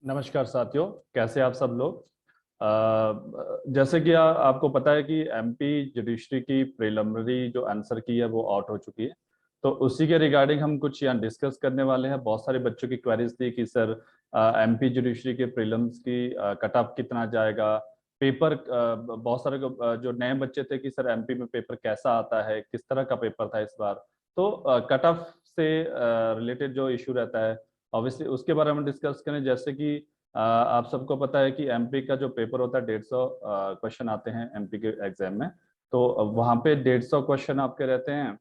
नमस्कार साथियों, कैसे आप सब लोग। जैसे कि आपको पता है कि एमपी जुडिशरी की प्रिलिमिनरी जो आंसर की है वो आउट हो चुकी है। तो उसी के रिगार्डिंग हम कुछ यहाँ डिस्कस करने वाले हैं। बहुत सारे बच्चों की क्वेरीज थी कि सर एमपी जुडिशरी के प्रीलिम्स की कट ऑफ कितना जाएगा। पेपर बहुत सारे जो नए बच्चे थे कि सर एमपी में पेपर कैसा आता है, किस तरह का पेपर था इस बार। तो कट ऑफ से रिलेटेड जो इशू रहता है ऑब्वियसली उसके बारे में डिस्कस करें। जैसे कि आप सबको पता है कि एमपी का जो पेपर होता है 150 क्वेश्चन आते हैं एमपी के एग्जाम में। तो वहाँ पे 150 क्वेश्चन आपके रहते हैं।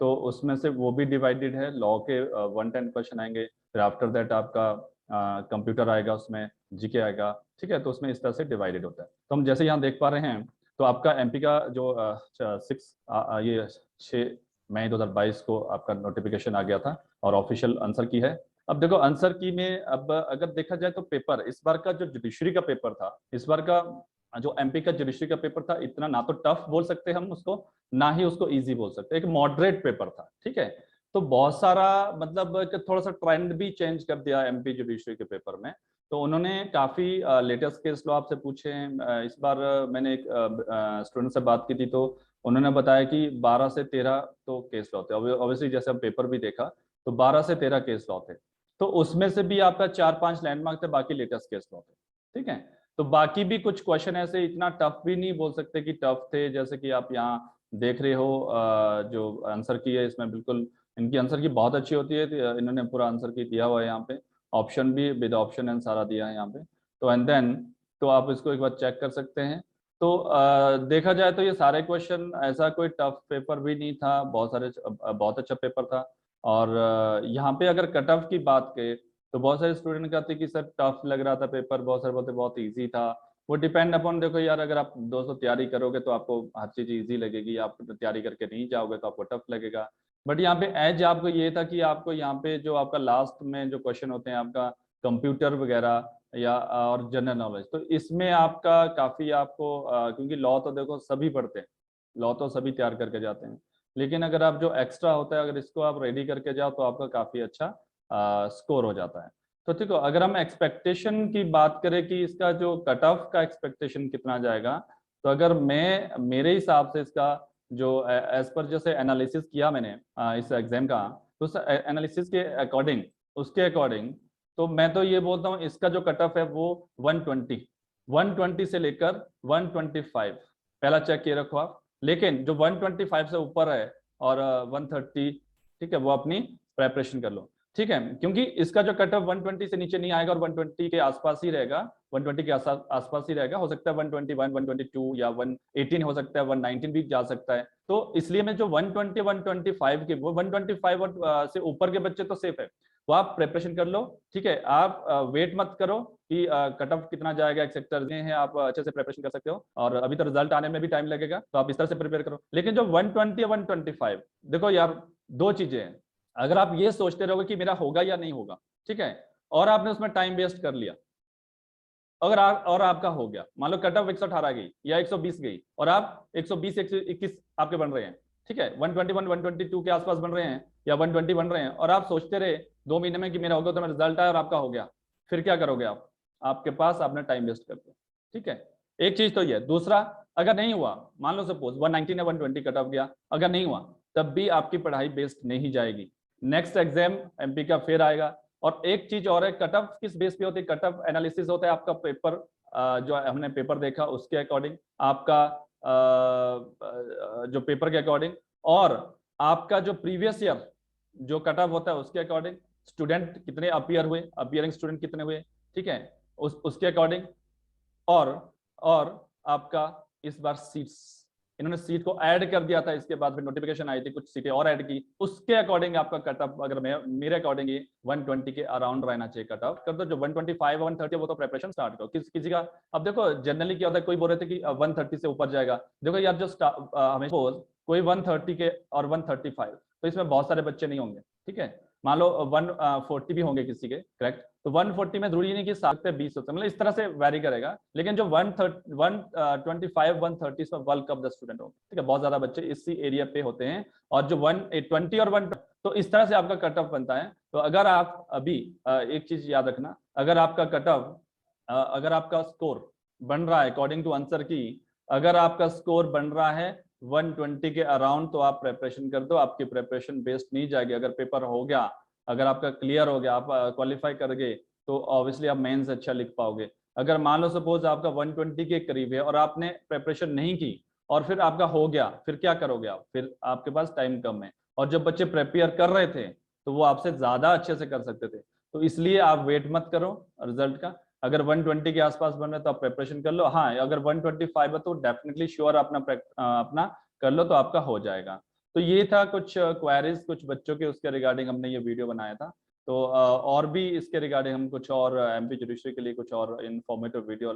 तो उसमें से वो भी डिवाइडेड है, लॉ के 110 क्वेश्चन आएंगे, फिर आफ्टर दैट आपका कंप्यूटर आएगा, उसमें जीके आएगा। ठीक है, तो उसमें इस तरह से डिवाइडेड होता है। तो हम जैसे यहाँ देख पा रहे हैं, तो आपका एमपी का जो 6 मई 2022 को आपका नोटिफिकेशन आ गया था और ऑफिशियल आंसर की है। अब देखो आंसर की में अब अगर देखा जाए तो पेपर इस बार का जो जुडिशरी का पेपर था, इस बार का जो एमपी का जुडिशरी का पेपर था, इतना ना तो टफ बोल सकते हम उसको, ना ही उसको इजी बोल सकते, एक मॉडरेट पेपर था। ठीक है, तो बहुत सारा मतलब कि थोड़ा सा ट्रेंड भी चेंज कर दिया एमपी जुडिशरी के पेपर में। तो उन्होंने काफी लेटेस्ट केस लॉ आपसे पूछे हैं। इस बार मैंने एक स्टूडेंट से बात की थी, तो उन्होंने बताया कि 12 से 13 तो केस लॉ थे। ऑब्वियसली जैसे हम पेपर भी देखा तो 12 से 13 केस लॉ थे। तो उसमें से भी आपका 4-5 लैंडमार्क थे, बाकी लेटेस्ट केस लॉ थे। ठीक है, तो बाकी भी कुछ क्वेश्चन ऐसे इतना टफ भी नहीं बोल सकते कि टफ थे। जैसे कि आप यहाँ देख रहे हो जो आंसर की है इसमें बिल्कुल इनकी आंसर की बहुत अच्छी होती है। तो इन्होंने पूरा आंसर की दिया हुआ है यहाँ पे, ऑप्शन भी विद ऑप्शन एंड सारा दिया है यहाँ पे। तो एंड देन तो आप इसको एक बार चेक कर सकते हैं। तो देखा जाए तो ये सारे क्वेश्चन ऐसा कोई टफ पेपर भी नहीं था, बहुत अच्छा पेपर था। और यहाँ पे अगर कट ऑफ की बात करें तो बहुत सारे स्टूडेंट कहते कि सर टफ लग रहा था पेपर, बहुत सारे बोलते बहुत इजी था। वो डिपेंड अपॉन, देखो यार, अगर आप 200 तैयारी करोगे तो आपको हर चीज इजी लगेगी, आप तैयारी करके नहीं जाओगे तो आपको टफ लगेगा। बट यहाँ पे एज आपको ये था कि आपको यहाँ पे जो आपका लास्ट में जो क्वेश्चन होते हैं आपका कंप्यूटर वगैरह या और जनरल नॉलेज, तो इसमें आपका काफी आपको क्योंकि लॉ तो देखो सभी पढ़ते हैं, लॉ तो सभी तैयार करके जाते हैं। लेकिन अगर आप जो एक्स्ट्रा होता है अगर इसको आप रेडी करके जाओ तो आपका काफी अच्छा स्कोर हो जाता है। तो ठीक है, अगर हम एक्सपेक्टेशन की बात करें कि इसका जो कट ऑफ का एक्सपेक्टेशन कितना जाएगा, तो अगर मैं मेरे हिसाब से इसका जो एज पर जैसे एनालिसिस किया मैंने इस एग्जाम का, तो उस एनालिसिस के अकॉर्डिंग, उसके अकॉर्डिंग तो मैं तो ये बोलता हूँ इसका जो कट ऑफ है वो 120, 120 से लेकर 125 पहला चेक किए रखो आप। लेकिन जो 125 से ऊपर है और 130, ठीक है, वो अपनी प्रेपरेशन कर लो। ठीक है, क्योंकि इसका जो कट ऑफ 120 से नीचे नहीं आएगा और 120 के आसपास ही रहेगा, 120 के आसपास ही रहेगा। हो सकता है 121, 122 या 118 हो सकता है, 119 भी जा सकता है। तो इसलिए मैं जो 120, 125 के, वो 125 से ऊपर के बच्चे तो सेफ है, वो आप प्रिपरेशन कर लो। ठीक है, आप वेट मत करो कि कट ऑफ कितना जाएगा, एक सेक्टर में है, आप अच्छे से प्रिपरेशन कर सकते हो और अभी तो रिजल्ट आने में भी टाइम लगेगा, तो आप इस तरह से प्रिपेयर करो। लेकिन जो 120 या 125, देखो यार, दो चीजें हैं। अगर आप ये सोचते रहोगे कि मेरा होगा या नहीं होगा, ठीक है, और आपने उसमें टाइम वेस्ट कर लिया, अगर और आपका हो गया, मान लो कट ऑफ 118 गई या 120 गई और आप 120 121 आपके बन रहे हैं, ठीक है, 121 122 के आसपास बन रहे हैं या 120 बन रहे हैं, और आप सोचते रहे 2 महीने में कि मेरा होगा, तो मेरा रिजल्ट आया और आपका हो गया, फिर क्या करोगे आप? आपके पास आपने टाइम वेस्ट कर दिया। ठीक है, एक चीज तो ये। दूसरा, अगर नहीं हुआ, मान लो सपोज 119 या 120 कट ऑफ गया, अगर नहीं हुआ तब भी आपकी पढ़ाई वेस्ट नहीं जाएगी। नेक्स्ट एग्जाम एमपी का फिर आएगा। और एक चीज और है, कट ऑफ किस बेस पे होती है? कट ऑफ एनालिसिस होता है आपका पेपर, जो हमने पेपर देखा उसके अकॉर्डिंग, आपका जो पेपर के अकॉर्डिंग, और आपका जो प्रीवियस ईयर जो कट ऑफ होता है उसके अकॉर्डिंग, स्टूडेंट कितने अपियर हुए, अपियरिंग स्टूडेंट कितने हुए, ठीक है, उसके अकॉर्डिंग, और और आपका इस बार सीट्स, इन्होंने सीट को ऐड कर दिया था, इसके बाद फिर नोटिफिकेशन आई थी, कुछ सीटें और ऐड की, उसके अकॉर्डिंग आपका कट ऑफ, अगर मेरे अकॉर्डिंग ये 120 के अराउंड रहना चाहिए कट ऑफ। कर दो जो 125 130 वो तो प्रिपरेशन स्टार्ट करो। किसी का, अब देखो जनरली क्या होता है, कोई बोल रहे थे कि 130 से ऊपर जाएगा। देखो यार, जो हमें कोई 130 के और 135, तो इसमें बहुत सारे बच्चे नहीं होंगे, ठीक है, मान लो 140 भी होंगे किसी के, करेक्ट, तो 140 में जरूरी नहीं कि 7 से 20 होते, मतलब इस तरह से वैरी करेगा। लेकिन जो 125 130 में बल्क ऑफ द स्टूडेंट होंगे, ठीक है, बहुत ज्यादा बच्चे इसी एरिया पे होते हैं। और जो 120 और 1, तो इस तरह से आपका कट ऑफ बनता है। तो अगर आप अभी एक चीज याद रखना, अगर आपका कट ऑफ, अगर आपका स्कोर बन रहा है अकॉर्डिंग टू आंसर की, अगर आपका स्कोर बन रहा है 120 के अराउंड, तो आप प्रिपरेशन कर दो, आपकी प्रिपरेशन वेस्ट नहीं जाएगी। अगर पेपर हो गया, अगर आपका क्लियर हो गया, आप क्वालिफाई कर गए, तो ऑब्वियसली आप मेंस अच्छा लिख पाओगे। अगर मान लो सपोज आपका 120 के करीब है और आपने प्रिपरेशन नहीं की और फिर आपका हो गया, फिर क्या करोगे आप? फिर आपके पास टाइम कम है, और जब बच्चे प्रिपेयर कर रहे थे तो वो आपसे ज्यादा अच्छे से कर सकते थे। तो इसलिए आप वेट मत करो रिजल्ट का। अगर 120 के आसपास बन रहा है तो आप प्रिपरेशन कर लो। हाँ, अगर 125 है तो डेफिनेटली श्योर अपना अपना कर लो, तो आपका हो जाएगा। तो ये था कुछ क्वेरीज कुछ बच्चों के, उसके रिगार्डिंग हमने ये वीडियो बनाया था। तो और भी इसके रिगार्डिंग हम कुछ और एमपी जुडिशरी के लिए कुछ और इन्फॉर्मेटिव वीडियो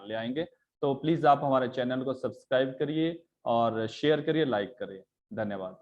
ले आएंगे। तो प्लीज आप हमारे चैनल को सब्सक्राइब करिए और शेयर करिए, लाइक करिए। धन्यवाद।